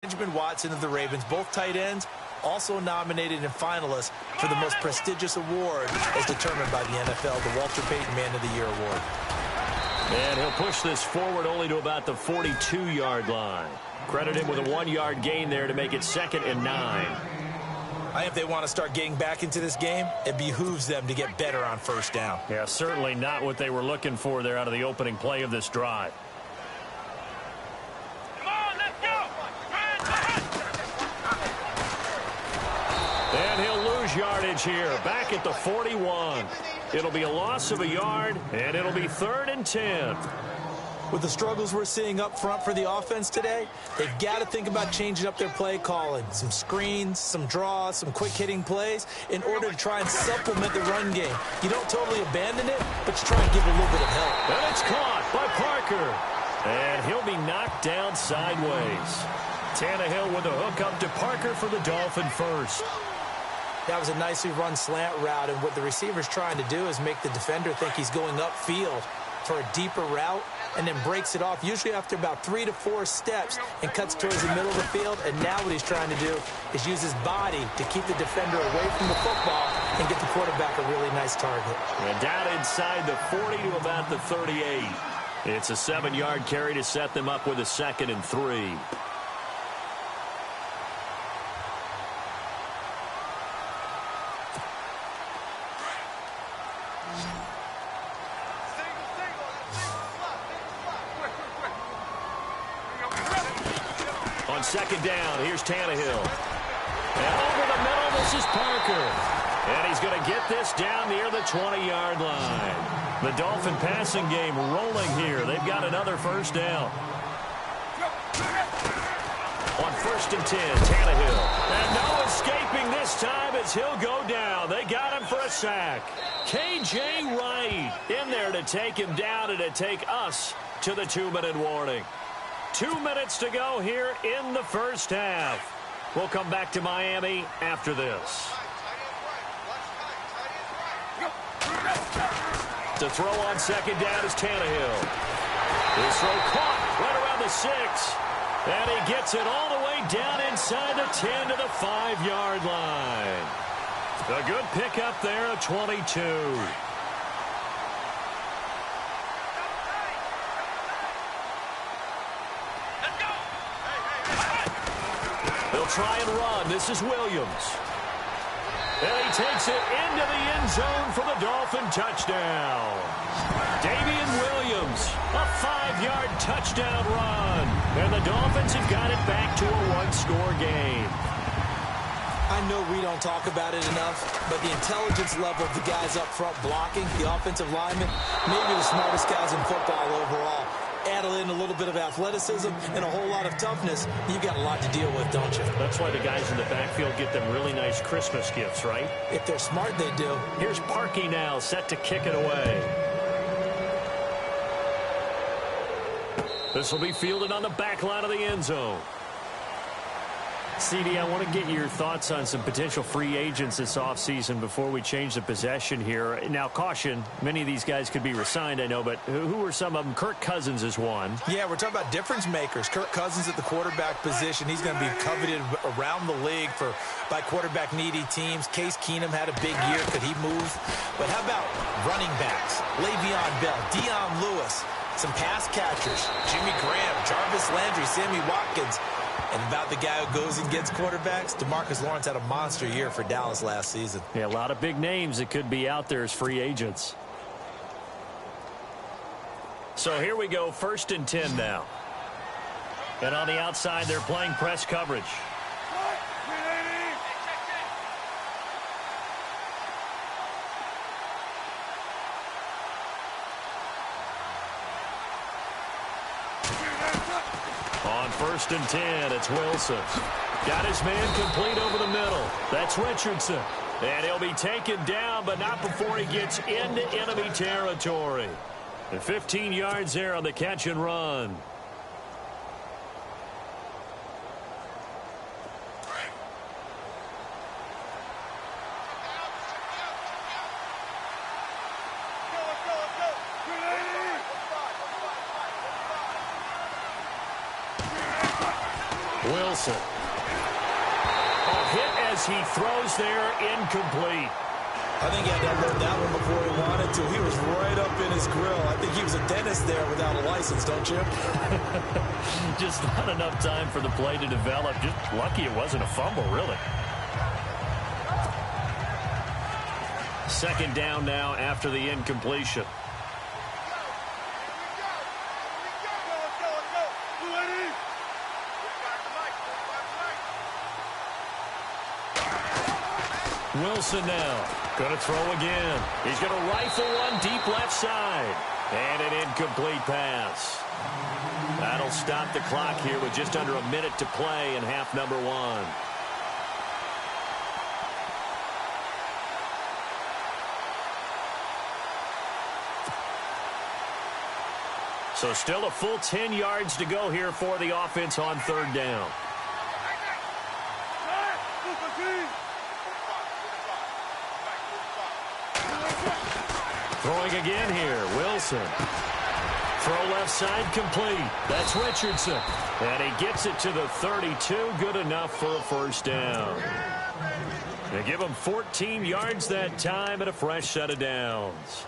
Benjamin Watson of the Ravens, both tight ends, also nominated and finalists for the most prestigious award as determined by the NFL, the Walter Payton Man of the Year Award. And he'll push this forward only to about the 42-yard line. Credit him with a 1-yard gain there to make it 2nd and 9. I think if they want to start getting back into this game, it behooves them to get better on first down. Yeah, certainly not what they were looking for there out of the opening play of this drive. Come on, let's go! And he'll lose yardage here, back at the 41. It'll be a loss of a yard, and it'll be 3rd and 10. With the struggles we're seeing up front for the offense today, they've got to think about changing up their play calling. Some screens, some draws, some quick-hitting plays in order to try and supplement the run game. You don't totally abandon it, but you try and give it a little bit of help. And it's caught by Parker. And he'll be knocked down sideways. Tannehill with a hook up to Parker for the Dolphin first. That was a nicely run slant route, and what the receiver's trying to do is make the defender think he's going upfield for a deeper route, and then breaks it off, usually after about 3 to 4 steps, and cuts towards the middle of the field. And now what he's trying to do is use his body to keep the defender away from the football and get the quarterback a really nice target. And down inside the 40 to about the 38. It's a 7-yard carry to set them up with a 2nd and 3. On 2nd down, here's Tannehill. And over the middle, this is Parker. And he's going to get this down near the 20-yard line. The Dolphin passing game rolling here. They've got another first down. On 1st and 10, Tannehill. And no escaping this time as he'll go down. They got him for a sack. K.J. Wright in there to take him down and to take us to the 2-minute warning. 2 minutes to go here in the first half. We'll come back to Miami after this. To throw on 2nd down is Tannehill. His throw caught right around the 6. And he gets it all the way down inside the 10 to the 5-yard line. A good pickup there of 22. Try and run. This is Williams. And he takes it into the end zone for the Dolphin touchdown. Damian Williams, a 5-yard touchdown run. And the Dolphins have got it back to a 1-score game. I know we don't talk about it enough, but the intelligence level of the guys up front blocking, the offensive linemen, maybe the smartest guys in football overall. Add in a little bit of athleticism and a whole lot of toughness, you've got a lot to deal with, don't you? That's why the guys in the backfield get them really nice Christmas gifts, right? If they're smart, they do. Here's Parkey now, set to kick it away. This will be fielded on the back line of the end zone. CD, I want to get your thoughts on some potential free agents this offseason before we change the possession here. Now, caution, many of these guys could be re-signed, I know, but who are some of them? Kirk Cousins is one. Yeah, we're talking about difference makers. Kirk Cousins at the quarterback position. He's going to be coveted around the league by quarterback-needy teams. Case Keenum had a big year. Could he move? But how about running backs? Le'Veon Bell, Dion Lewis, some pass catchers. Jimmy Graham, Jarvis Landry, Sammy Watkins. And about the guy who goes and gets quarterbacks, DeMarcus Lawrence had a monster year for Dallas last season. Yeah, a lot of big names that could be out there as free agents. So here we go, 1st and 10 now. And on the outside, they're playing press coverage. On 1st and 10, it's Wilson. Got his man complete over the middle. That's Richardson. And he'll be taken down, but not before he gets into enemy territory. And 15 yards there on the catch and run. Wilson. Oh, hit as he throws there, incomplete. I think he had to unload that one before he wanted to. He was right up in his grill. I think he was a dentist there without a license, don't you? Just not enough time for the play to develop. Just lucky it wasn't a fumble, really. Second down now after the incompletion. Wilson now. Going to throw again. He's going to rifle one deep left side. And an incomplete pass. That'll stop the clock here with just under a minute to play in half number one. So still a full 10 yards to go here for the offense on third down. Throwing again here, Wilson. Throw left side complete. That's Richardson. And he gets it to the 32. Good enough for a first down. They give him 14 yards that time and a fresh set of downs.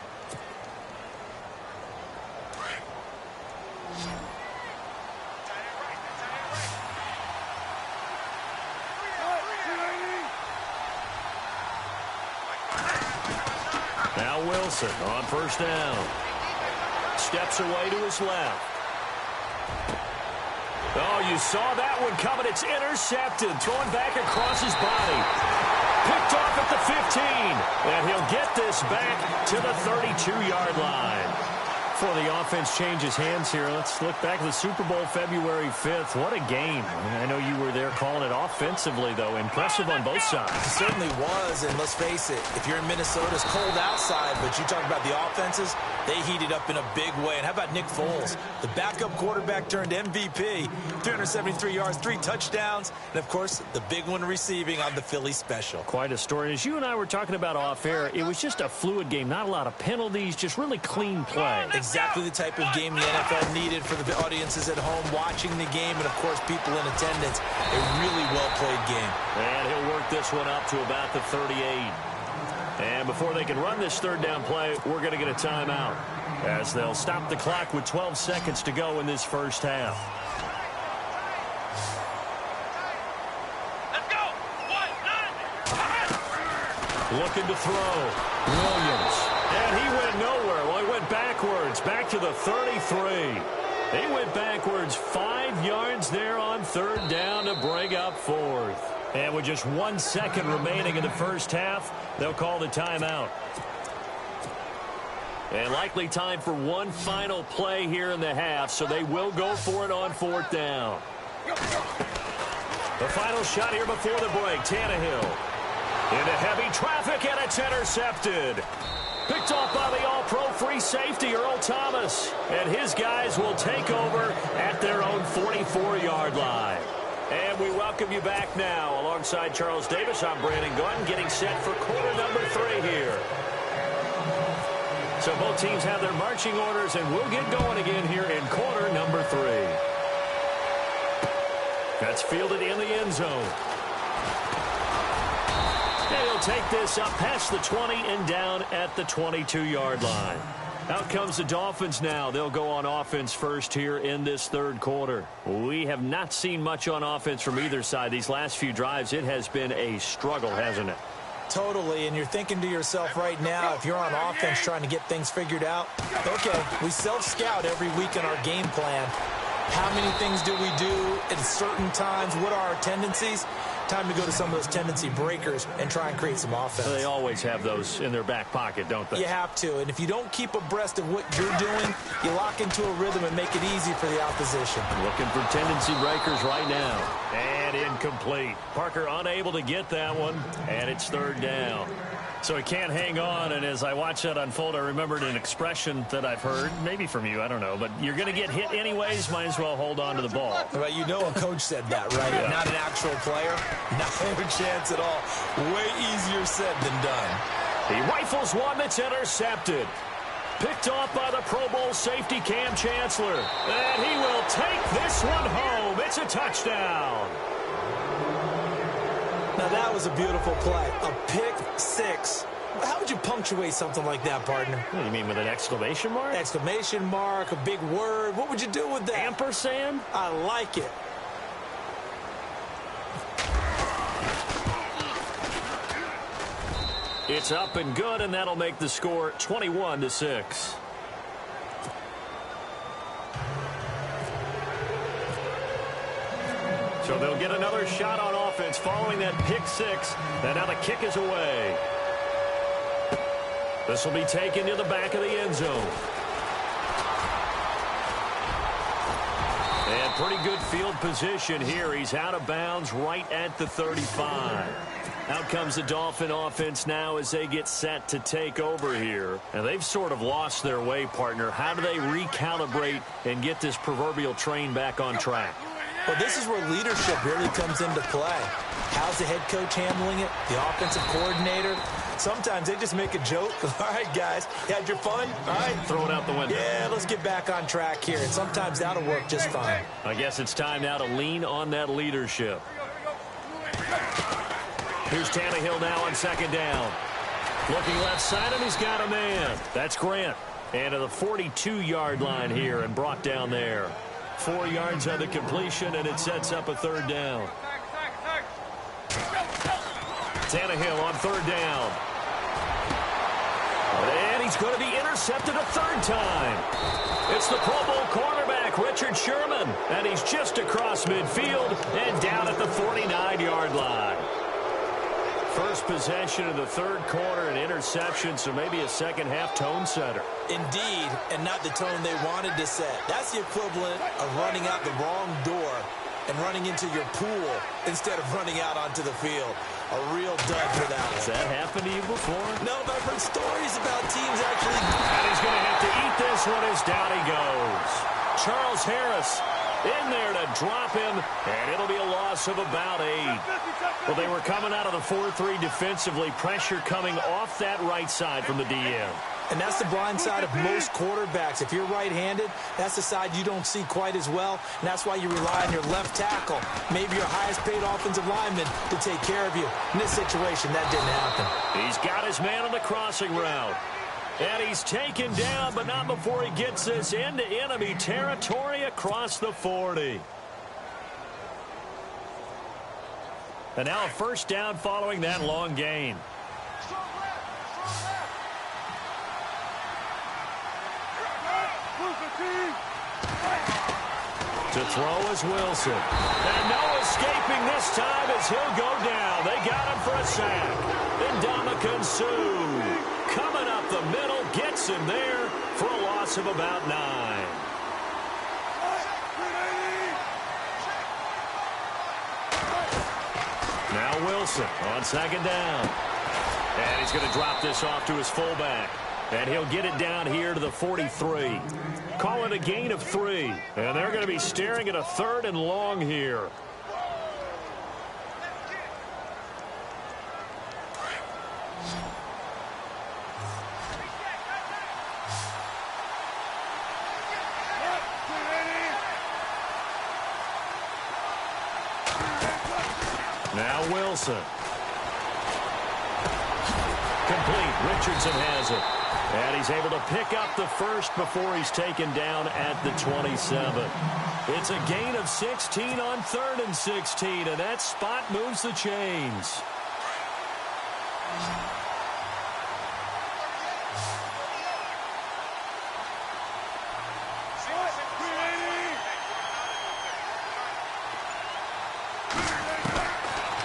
Now Wilson on first down. Steps away to his left. Oh, you saw that one coming. It's intercepted. Thrown back across his body. Picked off at the 15. And he'll get this back to the 32-yard line. Before the offense changes hands here, let's look back at the Super Bowl February 5th. What a game. I know you were there calling it offensively, though. Impressive on both sides. It certainly was, and let's face it, if you're in Minnesota, it's cold outside, but you talk about the offenses, they heated up in a big way. And how about Nick Foles, the backup quarterback turned MVP, 373 yards, 3 touchdowns, and, of course, the big one receiving on the Philly special. Quite a story. As you and I were talking about off air, it was just a fluid game, not a lot of penalties, just really clean play. Exactly the type of game the NFL needed for the audiences at home watching the game and, of course, people in attendance. A really well-played game. And he'll work this one up to about the 38. And before they can run this third down play, we're going to get a timeout as they'll stop the clock with 12 seconds to go in this first half. Let's go. 1-9. Looking to throw. Williams. And he went nowhere. Well, he went backwards, back to the 33. He went backwards 5 yards there on third down to bring up fourth. And with just 1 second remaining in the first half, they'll call the timeout. And likely time for one final play here in the half, so they will go for it on fourth down. The final shot here before the break, Tannehill. Into heavy traffic, and it's intercepted. Picked off by the all-pro free safety, Earl Thomas. And his guys will take over at their own 44-yard line. And we welcome you back now. Alongside Charles Davis, I'm Brandon Gordon, getting set for quarter number 3 here. So both teams have their marching orders, and we'll get going again here in quarter number 3. That's fielded in the end zone. And he'll take this up past the 20 and down at the 22-yard line. Out comes the Dolphins now. They'll go on offense first here in this third quarter. We have not seen much on offense from either side. These last few drives, it has been a struggle, hasn't it? Totally, and you're thinking to yourself right now, if you're on offense trying to get things figured out, okay, we self-scout every week in our game plan. How many things do we do at certain times? What are our tendencies? Time to go to some of those tendency breakers and try and create some offense. They always have those in their back pocket, don't they? You have to, and if you don't keep abreast of what you're doing, you lock into a rhythm and make it easy for the opposition. Looking for tendency breakers right now. And incomplete. Parker unable to get that one, and it's third down. So he can't hang on, and as I watch that unfold, I remembered an expression that I've heard, maybe from you, I don't know, but you're going to get hit anyways, might as well hold on to the ball. Well, you know a coach said that, right? Yeah. Not an actual player. Not a chance at all. Way easier said than done. He rifles one that's intercepted. Picked off by the Pro Bowl safety Cam Chancellor. And he will take this one home. home. It's a touchdown. Now, that was a beautiful play. A pick six. How would you punctuate something like that, partner? What do you mean, with an exclamation mark? Exclamation mark, a big word. What would you do with that? Ampersand? I like it. It's up and good, and that'll make the score 21-6. So they'll get another shot on offense following that pick six. And now the kick is away. This will be taken to the back of the end zone. And pretty good field position here. He's out of bounds right at the 35. Out comes the Dolphin offense now as they get set to take over here. And they've sort of lost their way, partner. How do they recalibrate and get this proverbial train back on track? Well, this is where leadership really comes into play. How's the head coach handling it? The offensive coordinator? Sometimes they just make a joke. All right, guys, you had your fun? All right. Throw it out the window. Yeah, let's get back on track here. And sometimes that'll work just fine. I guess it's time now to lean on that leadership. Here's Tannehill now on second down. Looking left side, and he's got a man. That's Grant. And to the 42-yard line here and brought down there. 4 yards on the completion, and it sets up a third down. Tannehill on third down. And he's going to be intercepted a third time. It's the Pro Bowl cornerback, Richard Sherman. And he's just across midfield and down at the 49-yard line. First possession of the third quarter, an interception, so maybe a second-half tone setter. Indeed, and not the tone they wanted to set. That's the equivalent of running out the wrong door and running into your pool instead of running out onto the field. A real dud for that one. Has that happened to you before? No, but I've heard stories about teams actually. And he's going to have to eat this one as down he goes. Charles Harris in there to drop him, and it'll be a loss of about 8. Well, they were coming out of the 4-3 defensively. Pressure coming off that right side from the DM. And that's the blind side of most quarterbacks. If you're right-handed, that's the side you don't see quite as well, and that's why you rely on your left tackle, maybe your highest-paid offensive lineman, to take care of you. In this situation, that didn't happen. He's got his man on the crossing route. And he's taken down, but not before he gets this into enemy territory across the 40. And now a first down following that long gain. To throw is Wilson. And no escaping this time as he'll go down. They got him for a sack. And Ndamukong Suh coming up the middle, gets him there for a loss of about 9. Now Wilson on second down. And he's going to drop this off to his fullback. And he'll get it down here to the 43. Call it a gain of 3. And they're going to be staring at a third and long here. Now Wilson. Complete. Richardson has it. And he's able to pick up the first before he's taken down at the 27. It's a gain of 16 on 3rd and 16, and that spot moves the chains.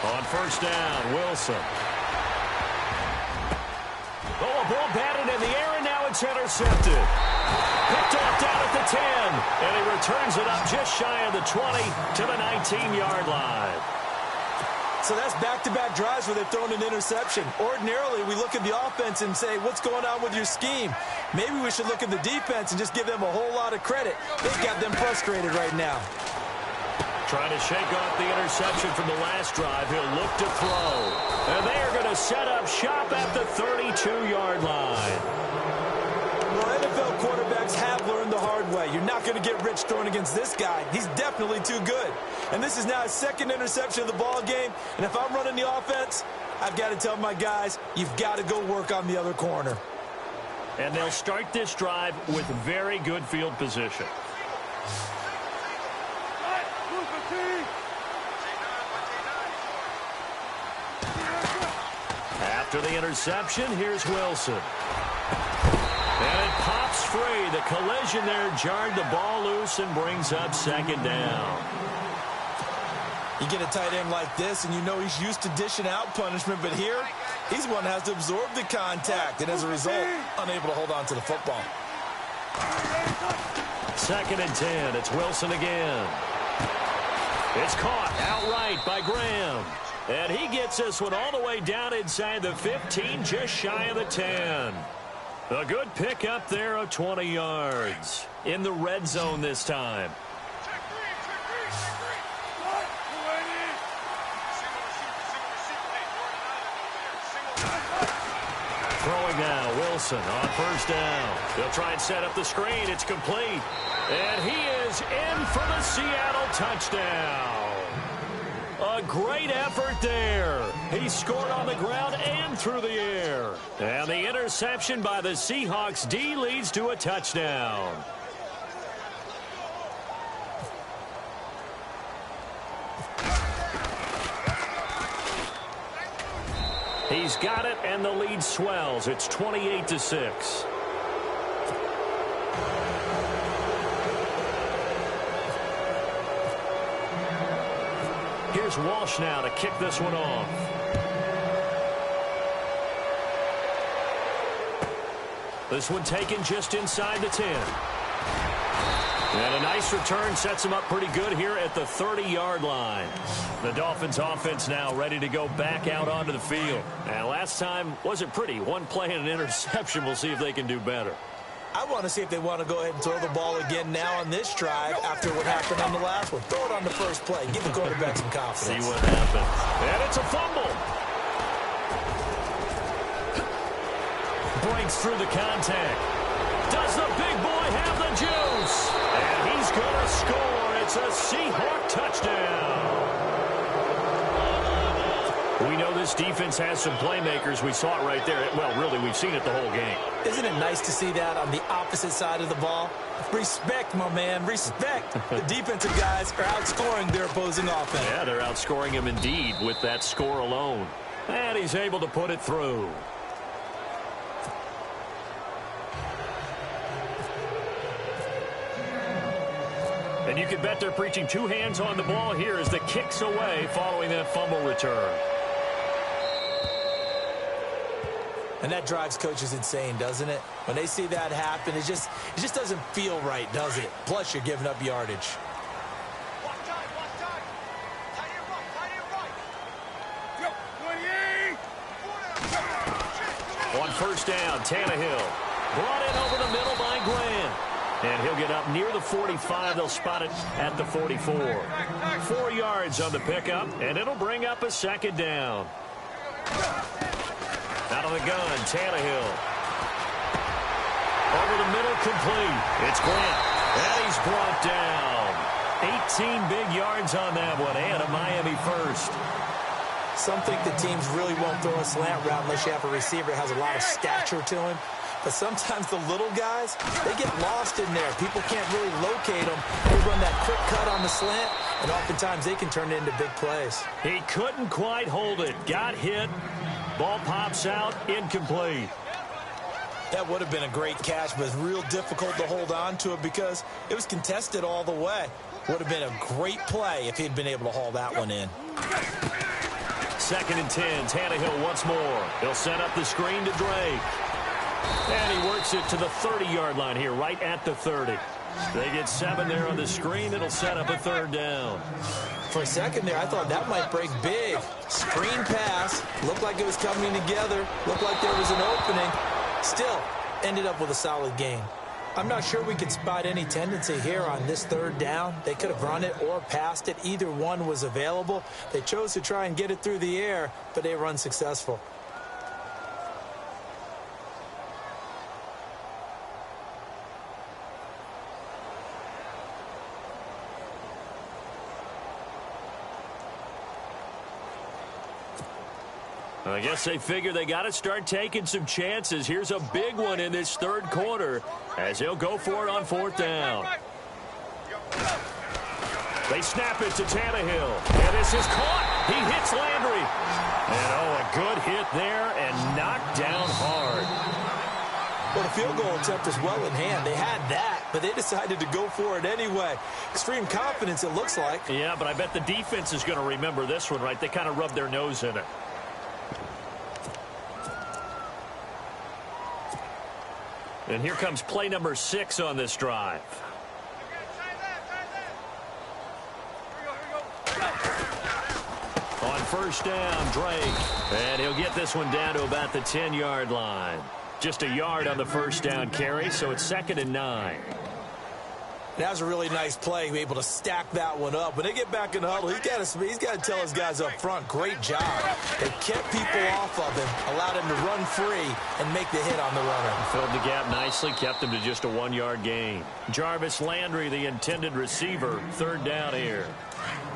On first down, Wilson. Oh, a ball batted in the air, and now it's intercepted. Picked off down at the 10, and he returns it up just shy of the 20 to the 19-yard line. So that's back-to-back drives where they've thrown an interception. Ordinarily, we look at the offense and say, what's going on with your scheme? Maybe we should look at the defense and just give them a whole lot of credit. They've got them frustrated right now. Trying to shake off the interception from the last drive. He'll look to throw. And they are going to set up shop at the 32-yard line. Well, NFL quarterbacks have learned the hard way. You're not going to get rich throwing against this guy. He's definitely too good. And this is now his second interception of the ball game. And if I'm running the offense, I've got to tell my guys, you've got to go work on the other corner. And they'll start this drive with very good field position. After the interception, here's Wilson. And it pops free. The collision there jarred the ball loose and brings up second down. You get a tight end like this, and you know he's used to dishing out punishment, but here, he's one that has to absorb the contact, and as a result, unable to hold on to the football. 2nd and 10. It's Wilson again. It's caught outright by Graham. And he gets this one all the way down inside the 15, just shy of the 10. A good pickup there of 20 yards. In the red zone this time. Throwing now, Wilson on 1st down. They'll try and set up the screen. It's complete. And he is in for the Seattle touchdown. A great effort there. He scored on the ground and through the air. And the interception by the Seahawks D leads to a touchdown. He's got it, and the lead swells. It's 28-6. Here's Walsh now to kick this one off. This one taken just inside the 10. And a nice return sets him up pretty good here at the 30-yard line. The Dolphins offense now ready to go back out onto the field. And last time wasn't pretty. One play and an interception. We'll see if they can do better. I want to see if they want to go ahead and throw the ball again now on this drive after what happened on the last one. Throw it on the first play. Give the quarterback some confidence. See what happens. And it's a fumble. Breaks through the contact. Does the big boy have the juice? And he's going to score. It's a Seahawk touchdown. We know this defense has some playmakers. We saw it right there. Well, really, we've seen it the whole game. Isn't it nice to see that on the opposite side of the ball? Respect, my man, respect. The defensive guys are outscoring their opposing offense. Yeah, they're outscoring him indeed with that score alone. And he's able to put it through. And you can bet they're preaching two hands on the ball here as the kick's away following that fumble return. And that drives coaches insane, doesn't it? When they see that happen, it just doesn't feel right, does it? Plus, you're giving up yardage. On 1st down, Tannehill. Brought in over the middle by Graham. And he'll get up near the 45. They'll spot it at the 44. 4 yards on the pickup, and it'll bring up a 2nd down. Out of the gun, Tannehill. Over the middle, complete. It's Grant. And he's brought down. 18 big yards on that one, and a Miami first. Some think the teams really won't throw a slant route unless you have a receiver that has a lot of stature to him. But sometimes the little guys, they get lost in there. People can't really locate them. They run that quick cut on the slant, and oftentimes they can turn it into big plays. He couldn't quite hold it. Got hit. Ball pops out, incomplete. That would have been a great catch, but it's real difficult to hold on to it because it was contested all the way. Would have been a great play if he'd been able to haul that one in. 2nd and 10, Tannehill once more. He'll set up the screen to Drake. And he works it to the 30-yard line here, right at the 30. They get 7 there on the screen. It'll set up a 3rd down. For a second there, I thought that might break big. Screen pass. Looked like it was coming together. Looked like there was an opening. Still, ended up with a solid gain. I'm not sure we could spot any tendency here on this 3rd down. They could have run it or passed it. Either one was available. They chose to try and get it through the air, but they were unsuccessful. I guess they figure they got to start taking some chances. Here's a big one in this third quarter as he'll go for it on fourth down. They snap it to Tannehill. And this is caught. He hits Landry. And, a good hit there and knocked down hard. Well, the field goal attempt was well in hand. They had that, but they decided to go for it anyway. Extreme confidence, it looks like. Yeah, but I bet the defense is going to remember this one, right? They kind of rubbed their nose in it. And here comes play number 6 on this drive. On first down, Drake. And he'll get this one down to about the 10-yard line. Just a yard on the first down carry, so it's 2nd and 9. That was a really nice play, able to stack that one up. When they get back in the huddle, he's got to tell his guys up front, great job. They kept people off of him, allowed him to run free and make the hit on the runner. Filled the gap nicely, kept him to just a 1-yard gain. Jarvis Landry, the intended receiver, third down here.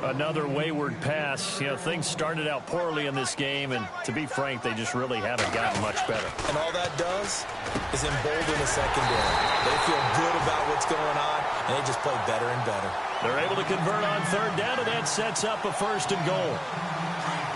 Another wayward pass. Things started out poorly in this game, and to be frank, they just really haven't gotten much better. And all that does is embolden the secondary. They feel good about what's going on, and they just play better and better. They're able to convert on third down, and that sets up a 1st and goal.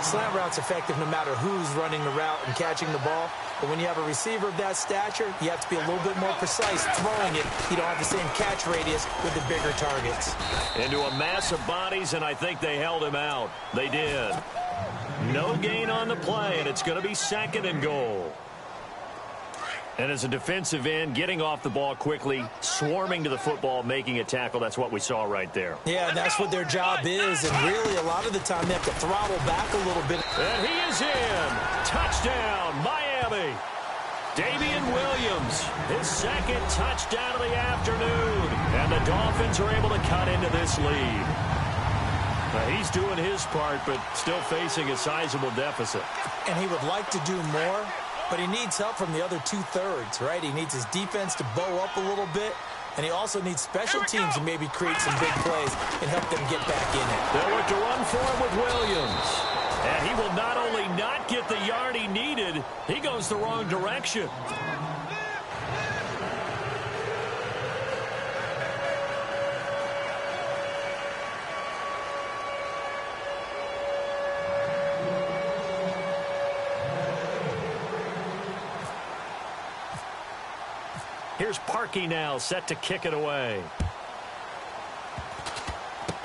Slant route's effective no matter who's running the route and catching the ball. But when you have a receiver of that stature, you have to be a little bit more precise throwing it. You don't have the same catch radius with the bigger targets. Into a mass of bodies, and I think they held him out. They did. No gain on the play, and it's going to be 2nd and goal. And as a defensive end, getting off the ball quickly, swarming to the football, making a tackle, that's what we saw right there. Yeah, and that's what their job is. And really, a lot of the time, they have to throttle back a little bit. And he is in. Touchdown, Miami. Damian Williams, his 2nd touchdown of the afternoon. And the Dolphins are able to cut into this lead. Now, he's doing his part, but still facing a sizable deficit. And he would like to do more, but he needs help from the other 2/3, right? He needs his defense to bow up a little bit, and he also needs special teams to maybe create some big plays and help them get back in it. They'll look to run for him with Williams. And he will not only not get the yard he needed, he goes the wrong direction. Here's Parkey now, set to kick it away.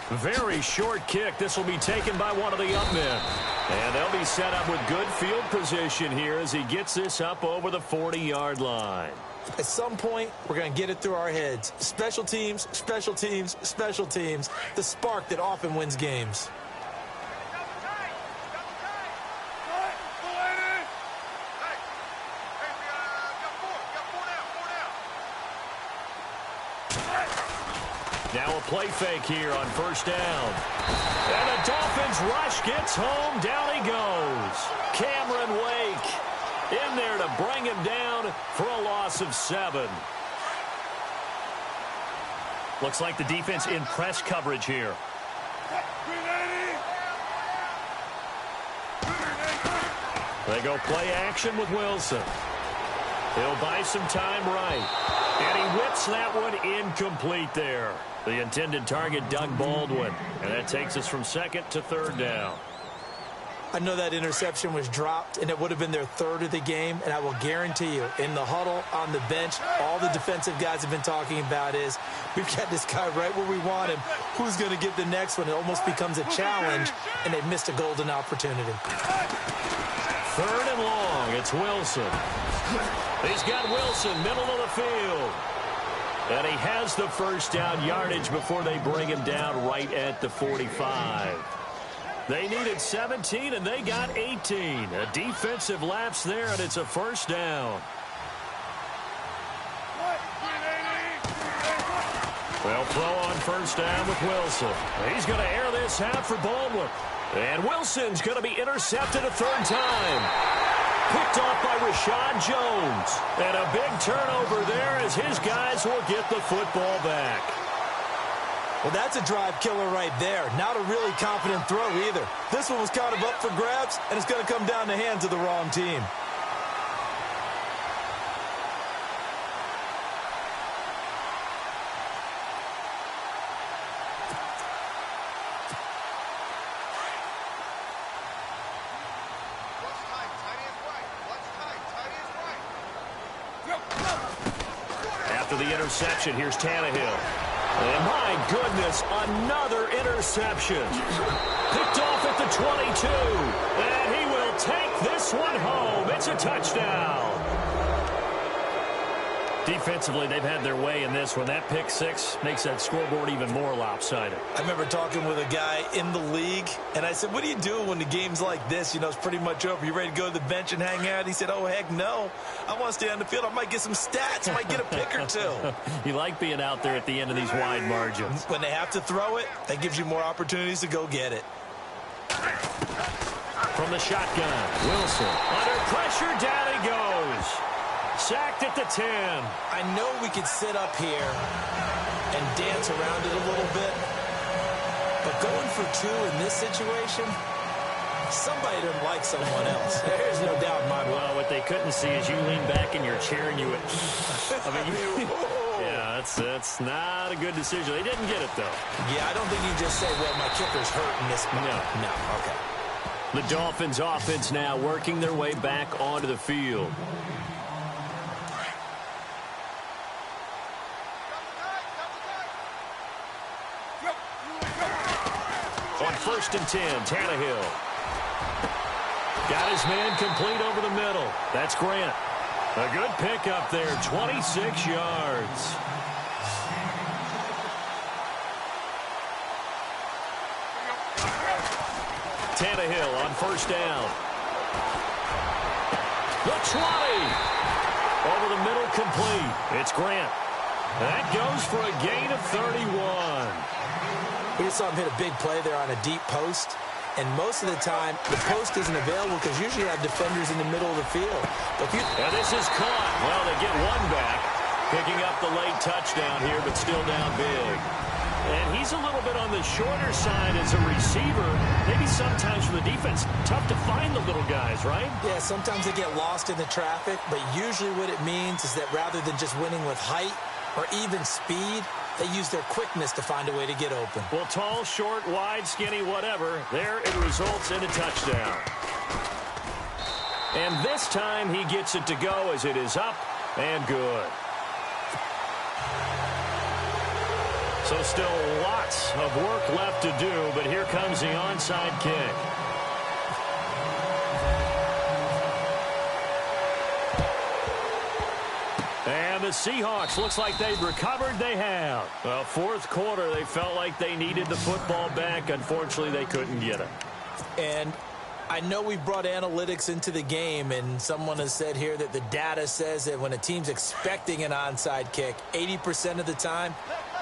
Very short kick. This will be taken by one of the up men. And they'll be set up with good field position here as he gets this up over the 40-yard line. At some point, we're going to get it through our heads. Special teams, special teams, special teams. The spark that often wins games. Now a play fake here on first down. And the Dolphins rush gets home. Down he goes. Cameron Wake in there to bring him down for a loss of 7. Looks like the defense in press coverage here. They go play action with Wilson. He'll buy some time right. And he whips that one incomplete there. The intended target, Doug Baldwin. And that takes us from 2nd to 3rd down. I know that interception was dropped, and it would have been their 3rd of the game. And I will guarantee you, in the huddle, on the bench, all the defensive guys have been talking about is, we've got this guy right where we want him. Who's going to get the next one? It almost becomes a challenge, and they've missed a golden opportunity. 3rd and long. It's Wilson. He's got Wilson, middle of the field. And he has the first down yardage before they bring him down right at the 45. They needed 17, and they got 18. A defensive lapse there, and it's a first down. They'll throw on first down with Wilson. He's going to air this out for Baldwin. And Wilson's going to be intercepted a 3rd time. Picked off by Rashad Jones. And a big turnover there as his guys will get the football back. Well, that's a drive killer right there. Not a really confident throw either. This one was kind of up for grabs, and it's going to come down the hands of the wrong team. After the interception, here's Tannehill. And my goodness, another interception. Picked off at the 22. And he will take this one home. It's a touchdown. Defensively, they've had their way in this one. That pick six makes that scoreboard even more lopsided. I remember talking with a guy in the league, and I said, what do you do when the game's like this? You know, it's pretty much over. You ready to go to the bench and hang out? He said, oh, heck no. I want to stay on the field. I might get some stats. I might get a pick or two. You like being out there at the end of these wide margins. When they have to throw it, that gives you more opportunities to go get it. From the shotgun, Wilson. Under pressure, down he goes. Sacked at the 10. I know we could sit up here and dance around it a little bit, but going for two in this situation, somebody didn't like someone else. There's no doubt in my mind. Well, what they couldn't see is you lean back in your chair and you would... yeah, that's not a good decision. They didn't get it, though. Yeah, I don't think you just say, well, my kicker's hurt in this moment. No, okay. The Dolphins offense now working their way back onto the field. On 1st and 10, Tannehill. Got his man complete over the middle. That's Grant. A good pickup there, 26 yards. Tannehill on 1st down. The 20. Over the middle, complete. It's Grant. That goes for a gain of 31. We saw him hit a big play there on a deep post, and most of the time, the post isn't available because usually you have defenders in the middle of the field. But and this is caught. Well, they get one back, picking up the late touchdown here, but still down big. And he's a little bit on the shorter side as a receiver. Maybe sometimes for the defense, tough to find the little guys, right? Yeah, sometimes they get lost in the traffic, but usually what it means is that rather than just winning with height or even speed, they use their quickness to find a way to get open. Well, tall, short, wide, skinny, whatever, there it results in a touchdown. And this time he gets it to go as it is up and good. So still lots of work left to do, but here comes the onside kick. And the Seahawks, looks like they've recovered. They have. Well, 4th quarter, they felt like they needed the football back. Unfortunately, they couldn't get it. And I know we brought analytics into the game, and someone has said here that the data says that when a team's expecting an onside kick, 80% of the time,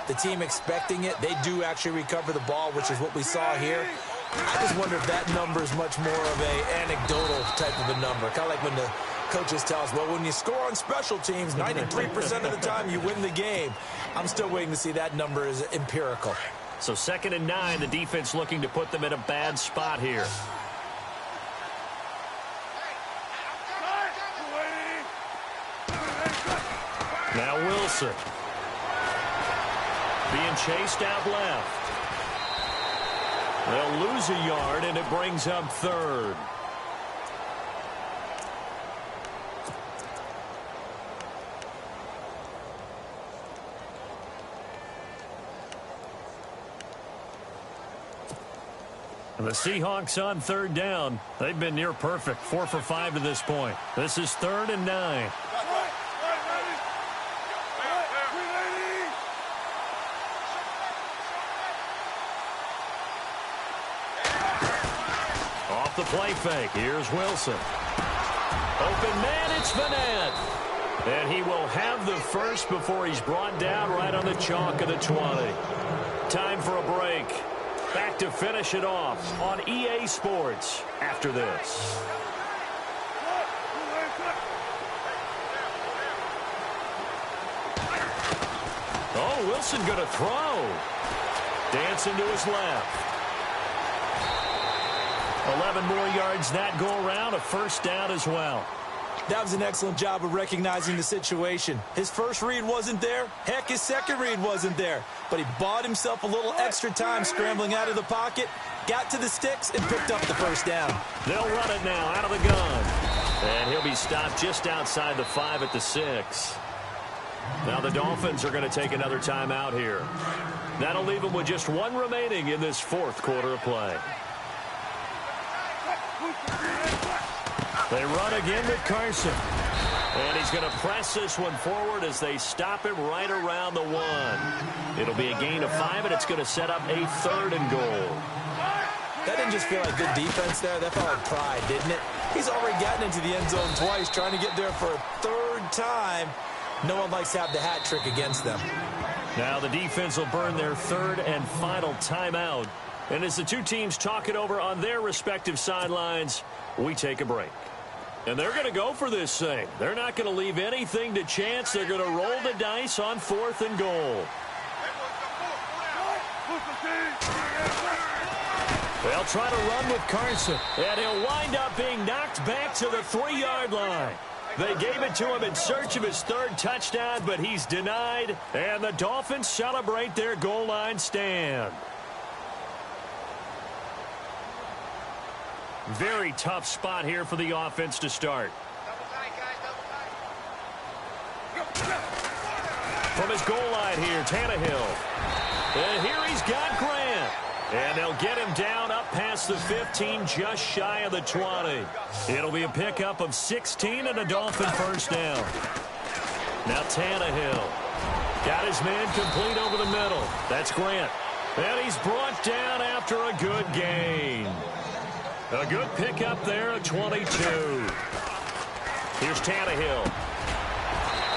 the team expecting it, they do actually recover the ball, which is what we saw here. I just wonder if that number is much more of a anecdotal type of a number. Kind of like when the coaches tell us, well, when you score on special teams, 93% of the time you win the game. I'm still waiting to see that number is empirical. So 2nd and 9, the defense looking to put them in a bad spot here. Now Wilson. Being chased out left. They'll lose a yard, and it brings up 3rd. And the Seahawks on 3rd down. They've been near perfect, 4 for 5 to this point. This is 3rd and 9. Off the play fake. Here's Wilson. Open man, it's Vanette. And he will have the first before he's brought down right on the chalk of the 20. Time for a break. Back to finish it off on EA Sports after this. Oh, Wilson going to throw. Dancing to his left. 11 more yards that go around, a first down as well. That was an excellent job of recognizing the situation. His first read wasn't there. Heck, his second read wasn't there. But he bought himself a little extra time scrambling out of the pocket, got to the sticks, and picked up the first down. They'll run it now out of the gun. And he'll be stopped just outside the 5 at the 6. Now the Dolphins are going to take another timeout here. That'll leave them with just one remaining in this fourth quarter of play. They run again with Carson. And he's going to press this one forward as they stop him right around the 1. It'll be a gain of 5, and it's going to set up a 3rd and goal. That didn't just feel like good defense there. That felt like pride, didn't it? He's already gotten into the end zone twice, trying to get there for a 3rd time. No one likes to have the hat trick against them. Now the defense will burn their 3rd and final timeout. And as the two teams talk it over on their respective sidelines, we take a break. And they're going to go for this thing. They're not going to leave anything to chance. They're going to roll the dice on 4th and goal. They'll try to run with Carson. And he'll wind up being knocked back to the 3-yard line. They gave it to him in search of his 3rd touchdown, but he's denied. And the Dolphins celebrate their goal line stand. Very tough spot here for the offense to start. From his goal line here, Tannehill. And here he's got Grant. And they'll get him down up past the 15, just shy of the 20. It'll be a pickup of 16 and a Dolphin first down. Now Tannehill. Got his man complete over the middle. That's Grant. And he's brought down after a good gain. A good pickup there at 22. Here's Tannehill.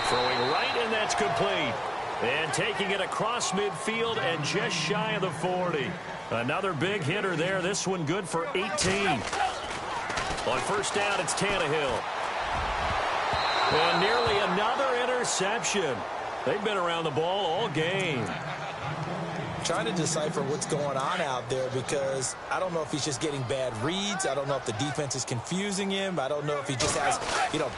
Throwing right, and that's complete. And taking it across midfield and just shy of the 40. Another big hitter there. This one good for 18. On first down, it's Tannehill. And nearly another interception. They've been around the ball all game. Trying to decipher what's going on out there because I don't know if he's just getting bad reads. I don't know if the defense is confusing him. I don't know if he just has,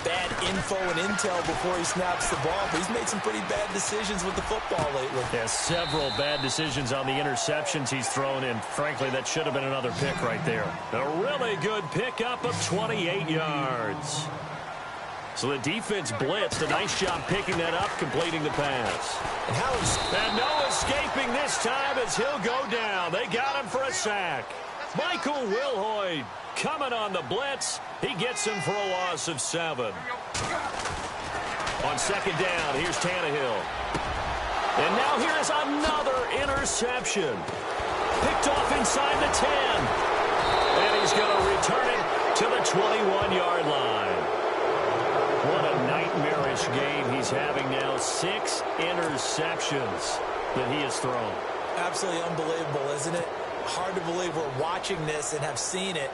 bad info and intel before he snaps the ball. But he's made some pretty bad decisions with the football lately. Yeah, several bad decisions on the interceptions he's thrown in. Frankly, that should have been another pick right there. A really good pickup of 28 yards. So the defense blitzed. A nice job picking that up, completing the pass. And no escaping this time as he'll go down. They got him for a sack. Michael Wilhoit coming on the blitz. He gets him for a loss of 7. On second down, here's Tannehill. And now here is another interception. Picked off inside the 10. And he's going to return it to the 21-yard line. What a nightmarish game he's having now. 6 interceptions that he has thrown. Absolutely unbelievable, isn't it? Hard to believe we're watching this and have seen it,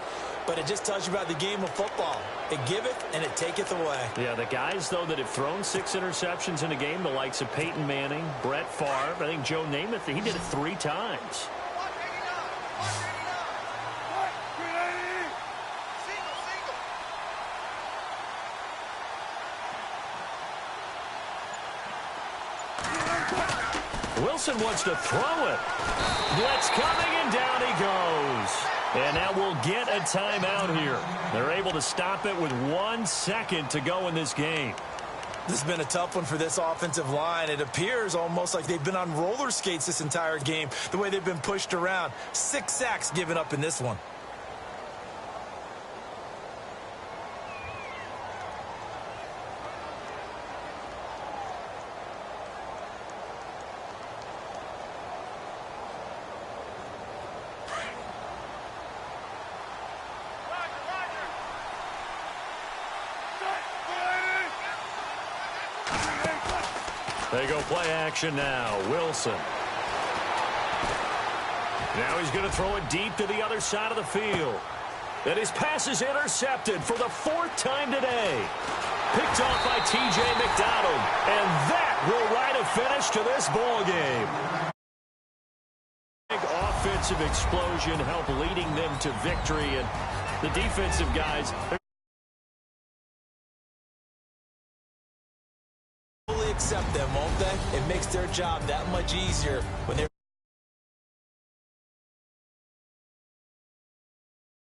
but it just tells you about the game of football. It giveth and it taketh away. Yeah, the guys, though, that have thrown 6 interceptions in a game, the likes of Peyton Manning, Brett Favre, I think Joe Namath, he did it 3 times. Wilson wants to throw it. Blitz coming, and down he goes. And now we'll get a timeout here. They're able to stop it with 1 second to go in this game. This has been a tough one for this offensive line. It appears almost like they've been on roller skates this entire game, the way they've been pushed around. 6 sacks given up in this one. They go play action now. Wilson. Now he's going to throw it deep to the other side of the field. And his pass is intercepted for the 4th time today. Picked off by T.J. McDonald. And that will write a finish to this ball game. offensive explosion help leading them to victory. And the defensive guys, accept them, won't they? It makes their job that much easier when they're